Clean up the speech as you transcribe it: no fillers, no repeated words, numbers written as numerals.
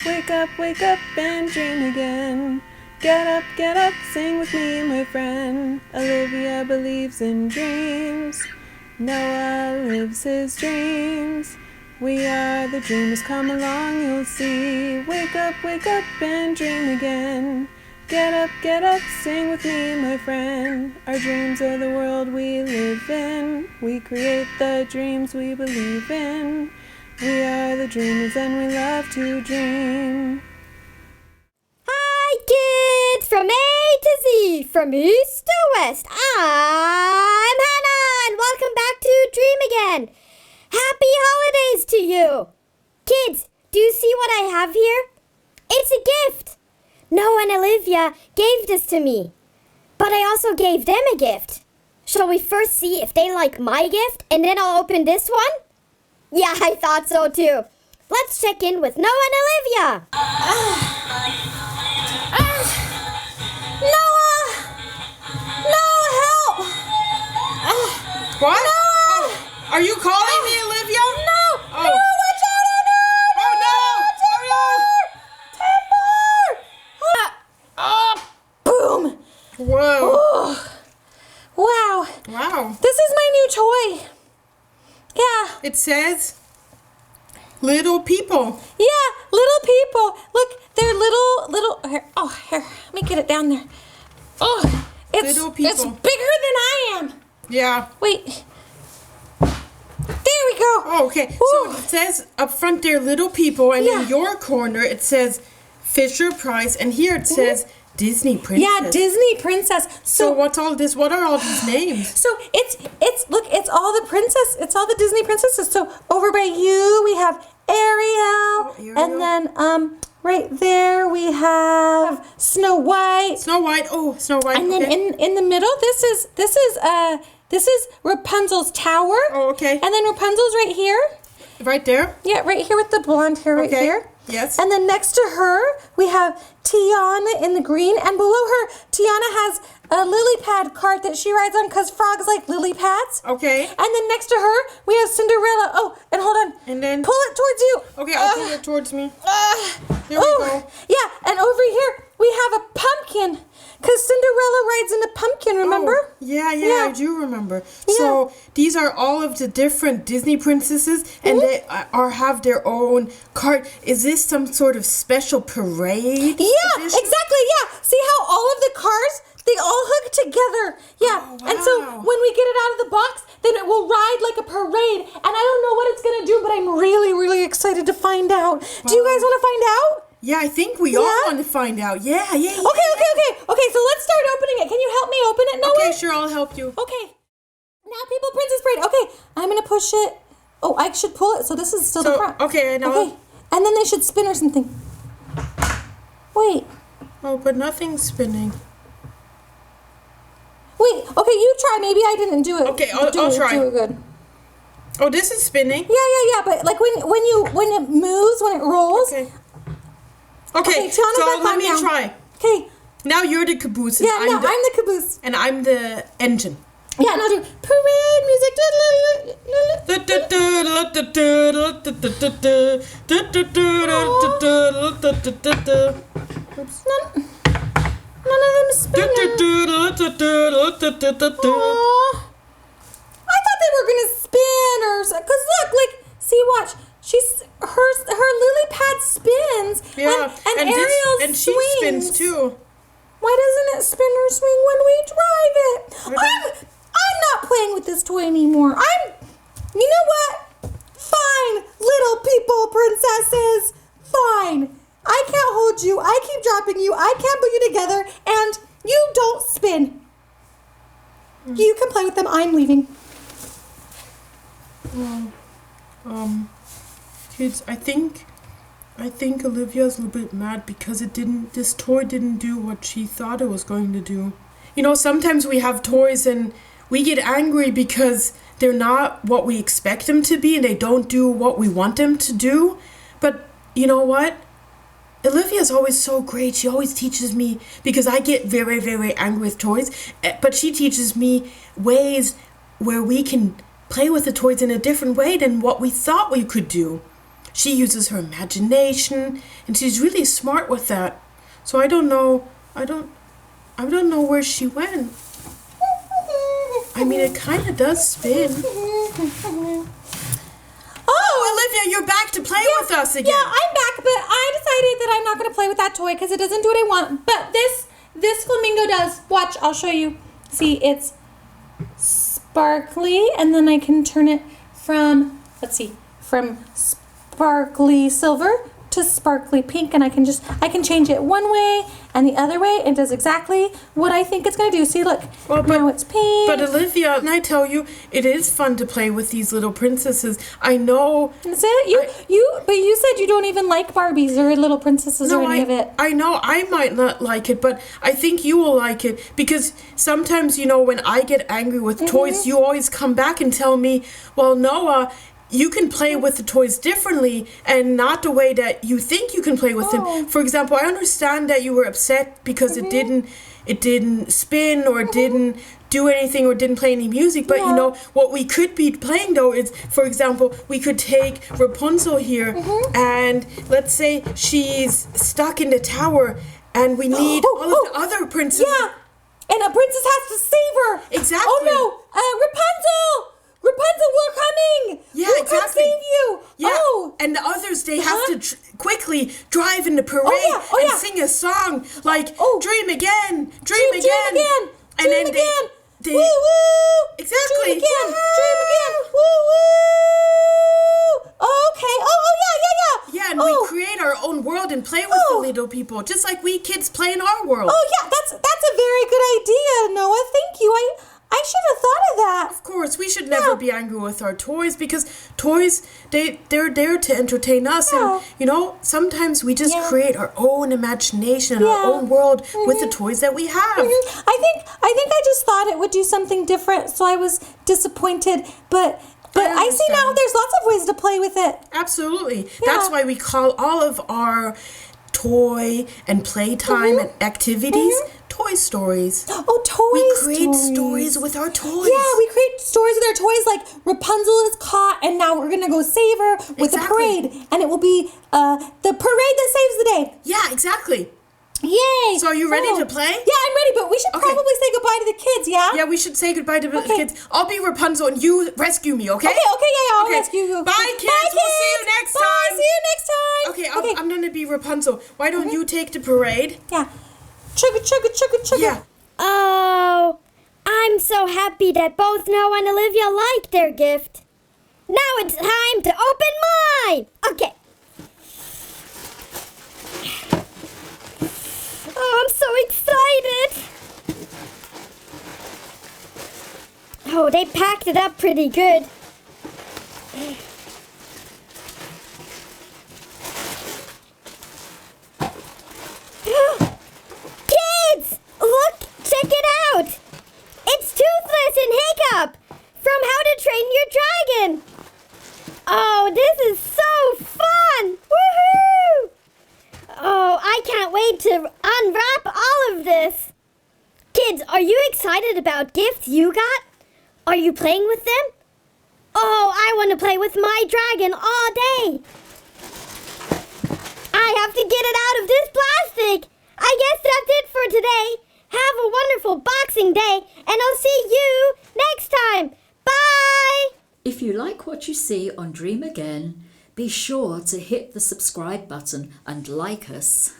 wake up and dream again. Get up, sing with me, my friend. Olivia believes in dreams. Noah lives his dreams. We are the dreamers, come along, you'll see. Wake up and dream again. Get up, sing with me, my friend. Our dreams are the world we live in. We create the dreams we believe in. We are the dreamers and we love to dream. Hi kids, from A to Z, from east to west, I'm Hannah and welcome back to Dream Again. Happy holidays to you. Kids, do you see what I have here? It's a gift. Noah and Olivia gave this to me, but I also gave them a gift. Shall we first see if they like my gift and then I'll open this one? Yeah, I thought so too. Let's check in with Noah and Olivia. Noah! Noah, help! What? Noah! Oh, are you calling me, Olivia? No! Oh. No, watch out! Oh, no! Boom! Whoa. Oh. Wow. Wow. This is my new toy. Yeah. It says little people. Yeah, little people. Look, they're little. Here, let me get it down there. Oh, Little people. It's bigger than I am. Yeah. Wait. There we go. Oh, okay. Ooh. So it says up front there, little people, and Yeah. in your corner it says Fisher Price, and here it says Disney Princess. Yeah, Disney Princess. So what's all this? What are all these names? So it's all the princess. It's all the Disney princesses. So over by you we have Ariel, Ariel. and then right there we have Snow White. Snow White. Oh, Snow White. And then okay. in the middle, this is Rapunzel's tower. Oh, okay. And then Rapunzel's right here. Right there. Yeah, right here with the blonde hair right Okay. here. Yes. And then next to her, we have Tiana in the green. And below her, Tiana has a lily pad cart that she rides on because frogs like lily pads. Okay. And then next to her, we have Cinderella. Oh, and hold on. And then pull it towards you. Okay, I'll pull it towards me. There we oh, go. Yeah, and over here, we have a pumpkin. Because Cinderella rides in a pumpkin, remember? Oh, yeah, I do remember. Yeah. So these are all of the different Disney princesses, and they have their own cart. Is this some sort of special parade? Yeah, edition? exactly, yeah. See how all of the cars, they all hook together. Yeah, Oh, and so wow. when we get it out of the box, then it will ride like a parade. And I don't know what it's going to do, but I'm really, really excited to find out. Do you guys want to find out? Yeah, I think we all want to find out. Yeah. Okay, so let's start opening it. Can you help me open it, Noah? Okay, sure, I'll help you. Okay. Now People Princess Parade. Okay, I'm going to push it. Oh, I should pull it, so this is still the front. Okay, I know. Okay, and then they should spin or something. Wait. Oh, but nothing's spinning. Wait, okay, you try. Maybe I didn't do it. Okay, I'll try. Do it good. Oh, this is spinning? Yeah, but like when it moves, when it rolls. Okay, Tiana's so back let on me now. try. Okay. Now you're the caboose. And Yeah, no, I'm the caboose. And I'm the engine. Yeah, and I'll do parade music. Oops. None of them spinning. Aw. I thought they were gonna spin or so. Cause look, see, watch. Her lily pad spins. Yeah, and Ariel and she swings. spins too. Why doesn't it spin or swing when we drive it? I'm not playing with this toy anymore. You know what? Fine, little people princesses. Fine. I can't hold you. I keep dropping you. I can't put you together. And you don't spin. You can play with them. I'm leaving. Kids, I think Olivia's a little bit mad because this toy didn't do what she thought it was going to do. You know, sometimes we have toys and we get angry because they're not what we expect them to be and they don't do what we want them to do. But you know what? Olivia's always so great. She always teaches me, because I get very, very angry with toys, but she teaches me ways where we can play with the toys in a different way than what we thought we could do. she uses her imagination, and she's really smart with that. So I don't know. I don't know where she went. I mean, it kind of does spin. Oh, Olivia, you're back to play with us again. Yeah, I'm back, but I decided that I'm not going to play with that toy because it doesn't do what I want. But this flamingo does. Watch, I'll show you. See, it's sparkly, and then I can turn it from, from sparkly silver to sparkly pink, and I can change it one way and the other way. It does exactly what I think it's going to do. See, look, now it's pink. But Olivia, can I tell you, it is fun to play with these little princesses. I know. Is it? But you said you don't even like Barbies or little princesses or any of it. I know I might not like it, but I think you will like it because sometimes, when I get angry with toys, you always come back and tell me, well, Noah, you can play with the toys differently and not the way that you think you can play with them. For example, I understand that you were upset because it didn't spin or didn't do anything or didn't play any music. But what we could be playing though is, for example, we could take Rapunzel here and let's say she's stuck in the tower and we need all of the other princesses. Yeah, and a princess has to save her. Exactly. Oh no, Rapunzel! Rapunzel, we're coming! Yeah, we'll exactly. come save you! Yeah. Oh! And the others, they have to quickly drive in the parade and sing a song like Dream Again! Dream again! And then they woo woo! Exactly! Dream again! Dream again! Woo woo! Okay. Yeah, and we create our own world and play with the little people, just like we kids play in our world. Oh yeah, that's a very good idea, Noah. Thank you. I should have thought of that. Of course, we should never be angry with our toys because toys, they're there to entertain us. And, sometimes we just create our own imagination and our own world with the toys that we have. I think I just thought it would do something different, so I was disappointed. But I see now there's lots of ways to play with it. Absolutely. Yeah. That's why we call all of our toy and playtime and activities Toy Stories. Oh, Toy We Stories. create stories with our toys. Yeah, we create stories with our toys like Rapunzel is caught and now we're going to go save her with the parade. And it will be the parade that saves the day. Yeah, exactly. Yay! So are you ready to play? Yeah, I'm ready, but we should probably say goodbye to the kids, yeah? Yeah, we should say goodbye to the kids. I'll be Rapunzel and you rescue me, okay? Okay, I'll rescue you. Bye, kids. We'll see you next time. See you next time. Okay, I'm going to be Rapunzel. Why don't you take the parade? Yeah. Chugga, chugga, chugga, chugga. Yeah. Oh, I'm so happy that both Noah and Olivia liked their gift. Now it's time to open mine. Okay. Oh, I'm so excited. Oh, they packed it up pretty good. Kids, look, check it out. It's Toothless and Hiccup from How to Train Your Dragon. Oh, this is so fun. Woohoo! Oh, I can't wait to unwrap all of this. Kids, are you excited about gifts you got? Are you playing with them? Oh, I want to play with my dragon all day. I have to get it out of this plastic. I guess that's it for today. Have a wonderful Boxing Day, and I'll see you next time. Bye! If you like what you see on Dream Again, be sure to hit the subscribe button and like us.